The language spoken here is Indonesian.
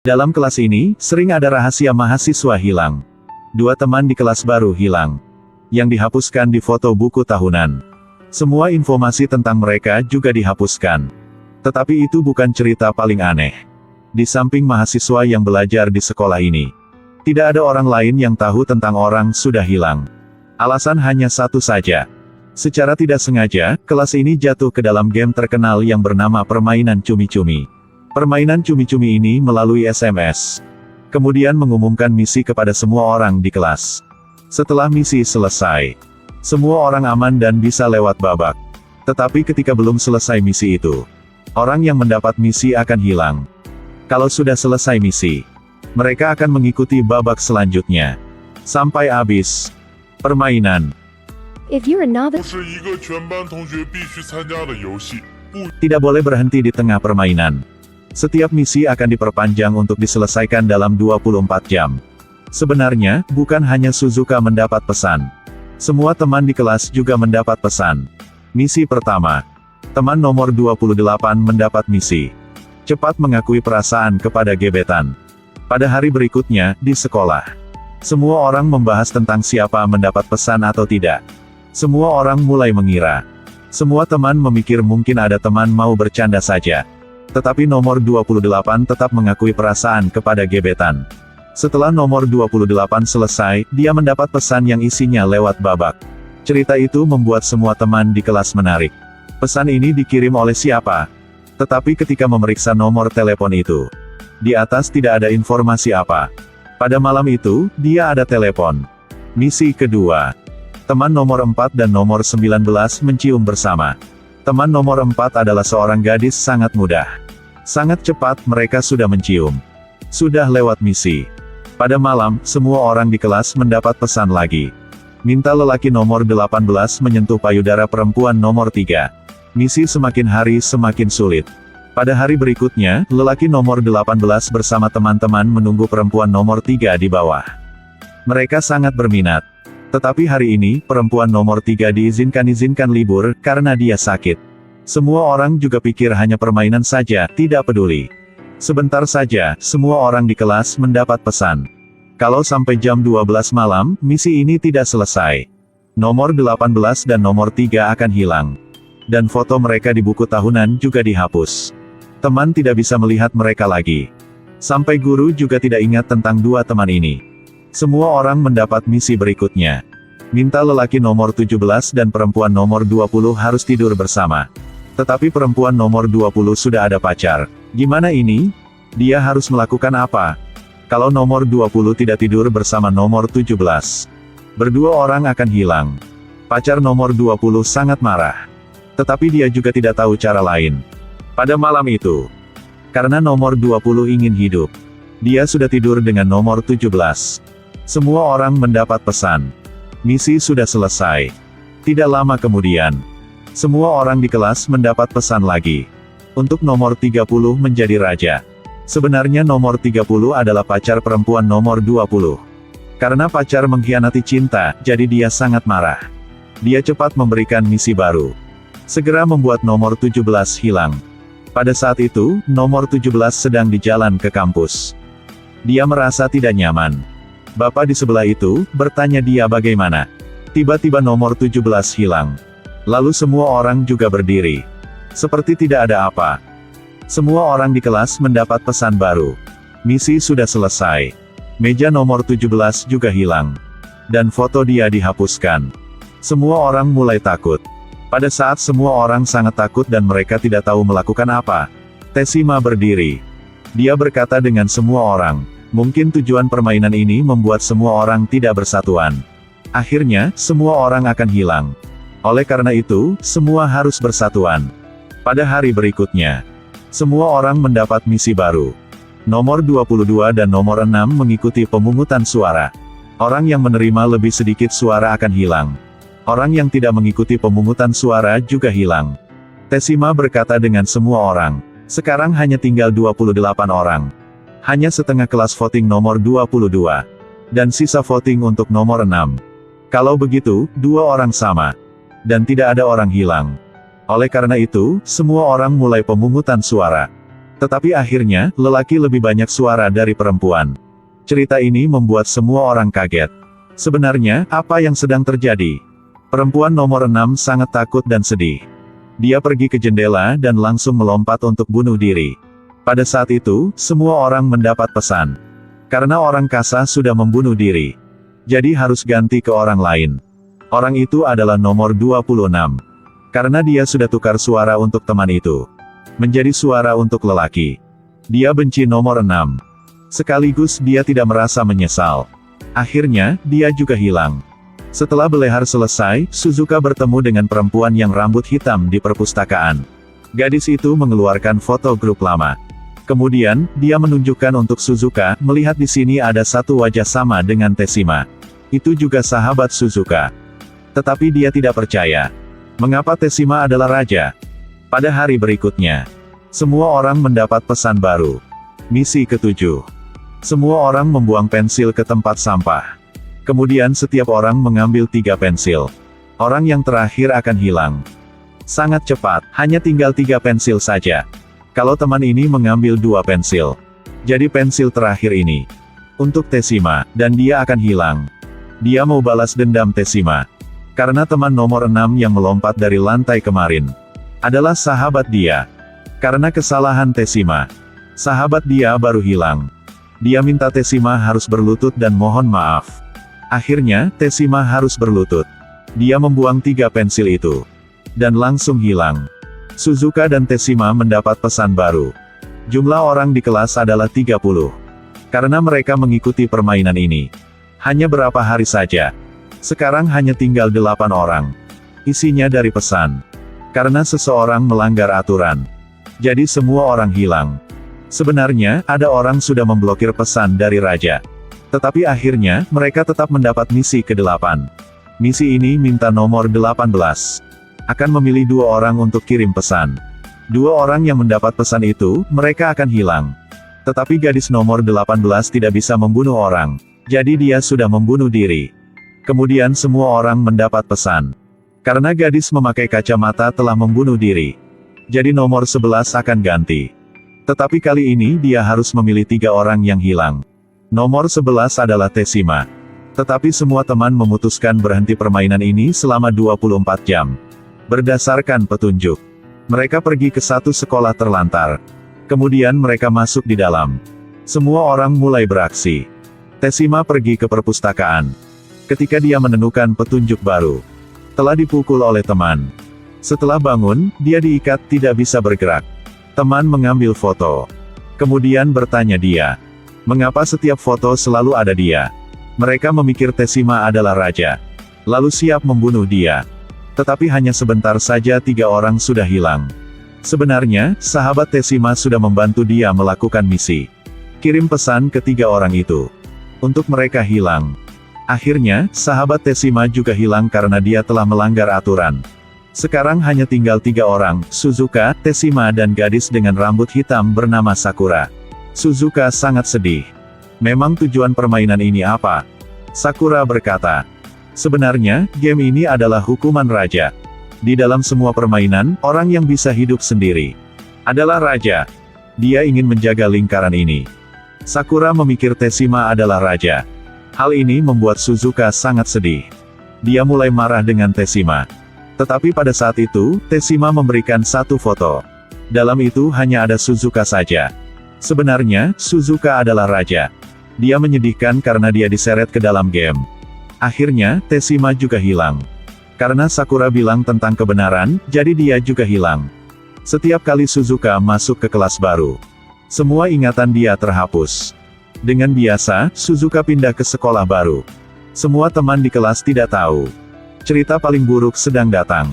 Dalam kelas ini, sering ada rahasia mahasiswa hilang. 2 teman di kelas baru hilang. Yang dihapuskan di foto buku tahunan. Semua informasi tentang mereka juga dihapuskan. Tetapi itu bukan cerita paling aneh. Di samping mahasiswa yang belajar di sekolah ini, tidak ada orang lain yang tahu tentang orang sudah hilang. Alasan hanya satu saja. Secara tidak sengaja, kelas ini jatuh ke dalam game terkenal yang bernama permainan cumi-cumi. Permainan cumi-cumi ini melalui SMS. Kemudian mengumumkan misi kepada semua orang di kelas. Setelah misi selesai, semua orang aman dan bisa lewat babak. Tetapi ketika belum selesai misi itu, orang yang mendapat misi akan hilang. Kalau sudah selesai misi, mereka akan mengikuti babak selanjutnya. Sampai habis permainan. If you're a novice, 是一个全班同学必须参加的游戏。 Tidak boleh berhenti di tengah permainan. Setiap misi akan diperpanjang untuk diselesaikan dalam 24 jam. Sebenarnya, bukan hanya Suzuka mendapat pesan. Semua teman di kelas juga mendapat pesan. Misi pertama. Teman nomor 28 mendapat misi. Cepat mengakui perasaan kepada gebetan. Pada hari berikutnya, di sekolah, semua orang membahas tentang siapa mendapat pesan atau tidak. Semua orang mulai mengira. Semua teman memikir mungkin ada teman mau bercanda saja. Tetapi nomor 28 tetap mengakui perasaan kepada gebetan. Setelah nomor 28 selesai, dia mendapat pesan yang isinya lewat babak. Cerita itu membuat semua teman di kelas menarik. Pesan ini dikirim oleh siapa? Tetapi ketika memeriksa nomor telepon itu, di atas tidak ada informasi apa. Pada malam itu, dia ada telepon. Misi kedua. Teman nomor 4 dan nomor 19 mencium bersama. Teman nomor 4 adalah seorang gadis sangat mudah. Sangat cepat mereka sudah mencium. Sudah lewat misi. Pada malam, semua orang di kelas mendapat pesan lagi. Minta lelaki nomor 18 menyentuh payudara perempuan nomor 3. Misi semakin hari semakin sulit. Pada hari berikutnya, lelaki nomor 18 bersama teman-teman menunggu perempuan nomor 3 di bawah. Mereka sangat berminat. Tetapi hari ini, perempuan nomor 3 diizinkan libur, karena dia sakit. Semua orang juga pikir hanya permainan saja, tidak peduli. Sebentar saja, semua orang di kelas mendapat pesan. Kalau sampai jam 12 malam, misi ini tidak selesai. Nomor 18 dan nomor 3 akan hilang. Dan foto mereka di buku tahunan juga dihapus. Teman tidak bisa melihat mereka lagi. Sampai guru juga tidak ingat tentang 2 teman ini. Semua orang mendapat misi berikutnya. Minta lelaki nomor 17 dan perempuan nomor 20 harus tidur bersama. Tetapi perempuan nomor 20 sudah ada pacar. Gimana ini? Dia harus melakukan apa? Kalau nomor 20 tidak tidur bersama nomor 17. Berdua orang akan hilang. Pacar nomor 20 sangat marah. Tetapi dia juga tidak tahu cara lain. Pada malam itu, karena nomor 20 ingin hidup, dia sudah tidur dengan nomor 17. Semua orang mendapat pesan. Misi sudah selesai. Tidak lama kemudian, semua orang di kelas mendapat pesan lagi. Untuk nomor 30 menjadi raja. Sebenarnya nomor 30 adalah pacar perempuan nomor 20. Karena pacar mengkhianati cinta, jadi dia sangat marah. Dia cepat memberikan misi baru. Segera membuat nomor 17 hilang. Pada saat itu, nomor 17 sedang di jalan ke kampus. Dia merasa tidak nyaman. Bapak di sebelah itu, bertanya dia bagaimana. Tiba-tiba nomor 17 hilang. Lalu semua orang juga berdiri. Seperti tidak ada apa. Semua orang di kelas mendapat pesan baru. Misi sudah selesai. Meja nomor 17 juga hilang. Dan foto dia dihapuskan. Semua orang mulai takut. Pada saat semua orang sangat takut dan mereka tidak tahu melakukan apa, Tessima berdiri. Dia berkata dengan semua orang, mungkin tujuan permainan ini membuat semua orang tidak bersatuan. Akhirnya, semua orang akan hilang. Oleh karena itu, semua harus bersatuan. Pada hari berikutnya, semua orang mendapat misi baru. Nomor 22 dan nomor 6 mengikuti pemungutan suara. Orang yang menerima lebih sedikit suara akan hilang. Orang yang tidak mengikuti pemungutan suara juga hilang. Tessima berkata dengan semua orang, sekarang hanya tinggal 28 orang. Hanya setengah kelas voting nomor 22. Dan sisa voting untuk nomor 6. Kalau begitu, 2 orang sama. Dan tidak ada orang hilang. Oleh karena itu, semua orang mulai pemungutan suara. Tetapi akhirnya, lelaki lebih banyak suara dari perempuan. Cerita ini membuat semua orang kaget. Sebenarnya, apa yang sedang terjadi? Perempuan nomor 6 sangat takut dan sedih. Dia pergi ke jendela dan langsung melompat untuk bunuh diri. Pada saat itu, semua orang mendapat pesan. Karena orang kasa sudah membunuh diri. Jadi harus ganti ke orang lain. Orang itu adalah nomor 26. Karena dia sudah tukar suara untuk teman itu. Menjadi suara untuk lelaki. Dia benci nomor 6. Sekaligus dia tidak merasa menyesal. Akhirnya, dia juga hilang. Setelah belehar selesai, Suzuka bertemu dengan perempuan yang rambut hitam di perpustakaan. Gadis itu mengeluarkan foto grup lama. Kemudian, dia menunjukkan untuk Suzuka, melihat di sini ada satu wajah sama dengan Teshima. Itu juga sahabat Suzuka. Tetapi dia tidak percaya. Mengapa Teshima adalah raja? Pada hari berikutnya, semua orang mendapat pesan baru. Misi ke-7. Semua orang membuang pensil ke tempat sampah. Kemudian setiap orang mengambil 3 pensil. Orang yang terakhir akan hilang. Sangat cepat, hanya tinggal 3 pensil saja. Kalau teman ini mengambil 2 pensil. Jadi pensil terakhir ini. Untuk Teshima, dan dia akan hilang. Dia mau balas dendam Teshima. Karena teman nomor 6 yang melompat dari lantai kemarin. Adalah sahabat dia. Karena kesalahan Teshima. Sahabat dia baru hilang. Dia minta Teshima harus berlutut dan mohon maaf. Akhirnya, Teshima harus berlutut. Dia membuang 3 pensil itu. Dan langsung hilang. Suzuka dan Teshima mendapat pesan baru. Jumlah orang di kelas adalah 30. Karena mereka mengikuti permainan ini. Hanya berapa hari saja. Sekarang hanya tinggal 8 orang. Isinya dari pesan. Karena seseorang melanggar aturan. Jadi semua orang hilang. Sebenarnya, ada orang sudah memblokir pesan dari raja. Tetapi akhirnya, mereka tetap mendapat misi ke-8. Misi ini minta nomor 18. Akan memilih 2 orang untuk kirim pesan. 2 orang yang mendapat pesan itu, mereka akan hilang. Tetapi gadis nomor 18 tidak bisa membunuh orang. Jadi dia sudah membunuh diri. Kemudian semua orang mendapat pesan. Karena gadis memakai kacamata telah membunuh diri. Jadi nomor 11 akan ganti. Tetapi kali ini dia harus memilih 3 orang yang hilang. Nomor 11 adalah Teshima. Tetapi semua teman memutuskan berhenti permainan ini selama 24 jam. Berdasarkan petunjuk. Mereka pergi ke satu sekolah terlantar. Kemudian mereka masuk di dalam. Semua orang mulai beraksi. Teshima pergi ke perpustakaan. Ketika dia menemukan petunjuk baru. Telah dipukul oleh teman. Setelah bangun, dia diikat tidak bisa bergerak. Teman mengambil foto. Kemudian bertanya dia. Mengapa setiap foto selalu ada dia? Mereka memikir Teshima adalah raja. Lalu siap membunuh dia. Tetapi hanya sebentar saja 3 orang sudah hilang. Sebenarnya, sahabat Teshima sudah membantu dia melakukan misi. Kirim pesan ke 3 orang itu. Untuk mereka hilang. Akhirnya, sahabat Teshima juga hilang karena dia telah melanggar aturan. Sekarang hanya tinggal 3 orang, Suzuka, Teshima dan gadis dengan rambut hitam bernama Sakura. Suzuka sangat sedih. Memang tujuan permainan ini apa? Sakura berkata. Sebenarnya, game ini adalah hukuman raja. Di dalam semua permainan, orang yang bisa hidup sendiri adalah raja. Dia ingin menjaga lingkaran ini. Sakura memikir Teshima adalah raja. Hal ini membuat Suzuka sangat sedih. Dia mulai marah dengan Teshima. Tetapi pada saat itu, Teshima memberikan satu foto. Dalam itu hanya ada Suzuka saja. Sebenarnya, Suzuka adalah raja. Dia menyedihkan karena dia diseret ke dalam game. Akhirnya, Teshima juga hilang. Karena Sakura bilang tentang kebenaran, jadi dia juga hilang. Setiap kali Suzuka masuk ke kelas baru, semua ingatan dia terhapus. Dengan biasa, Suzuka pindah ke sekolah baru. Semua teman di kelas tidak tahu. Cerita paling buruk sedang datang.